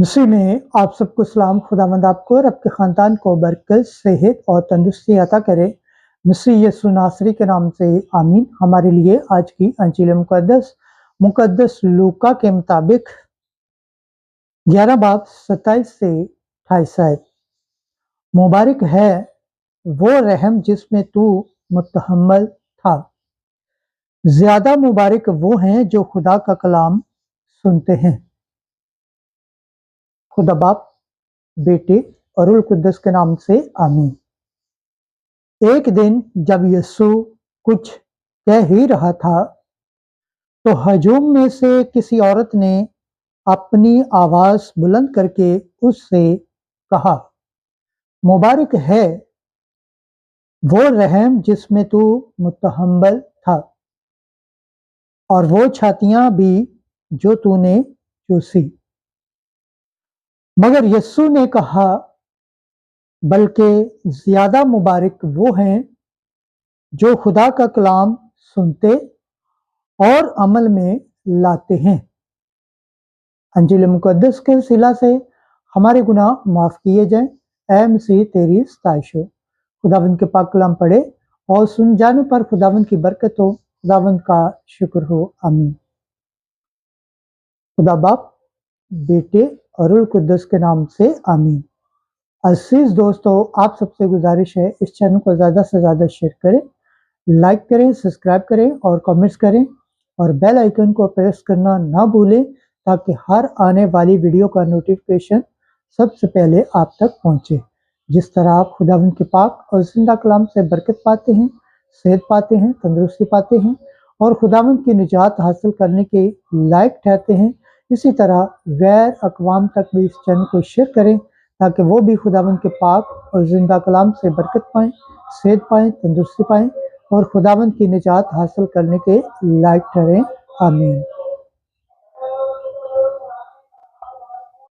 मसीह में आप सबको सलाम। खुदावंद आपको और आपके ख़ानदान को बरकत, सेहत और तंदुरुस्ती अता करे। मसीह यीशु नासरी के नाम से आमीन। हमारे लिए आज की अंजील मुकद्दस लूका के मुताबिक 11 बाब 27 से 28 आयत। मुबारक है वो रहम जिसमें तू मुतहम्मल था। ज्यादा मुबारक वो हैं जो खुदा का कलाम सुनते हैं। खुदा बाप, बेटे और रूह कुद्दस के नाम से आमीन। एक दिन जब यीशु कुछ कह ही रहा था तो हजूम में से किसी औरत ने अपनी आवाज बुलंद करके उससे कहा, मुबारक है वो रहम जिसमें तू मुतहम्मल था और वो छातियां भी जो तूने चूसी। मगर यीशु ने कहा, बल्कि ज्यादा मुबारक वो हैं जो खुदा का कलाम सुनते और अमल में लाते हैं। अंजील मुकद्दस के सिला से हमारे गुनाह माफ किए जाएं। ऐ मसीह तेरी सताइश हो। खुदावंद के पाक कलाम पढ़े और सुन जाने पर खुदावंद की बरकत हो। खुदावंद का शुक्र हो। आमीन। खुदा बाप, बेटे और रूह कुद्दस के नाम से आमीन। अजीज दोस्तों, आप सबसे गुजारिश है इस चैनल को ज़्यादा से ज़्यादा शेयर करें, लाइक करें, सब्सक्राइब करें और कमेंट्स करें और बेल आइकन को प्रेस करना ना भूलें ताकि हर आने वाली वीडियो का नोटिफिकेशन सबसे पहले आप तक पहुंचे। जिस तरह आप खुदावंद के पाक और जिंदा कलाम से बरकत पाते हैं, सेहत पाते हैं, तंदुरुस्ती पाते हैं और खुदावंद की निजात हासिल करने के लायक ठहरते हैं, इसी तरह गैर अक़वाम तक भी इस चैनल को शेयर करें ताकि वो भी खुदावंद के पाक और जिंदा कलाम से बरकत पाएं, सेहत पाएं, तंदुरुस्ती पाएं और खुदावंद की निजात हासिल करने के लायक ठहरें। आमीन।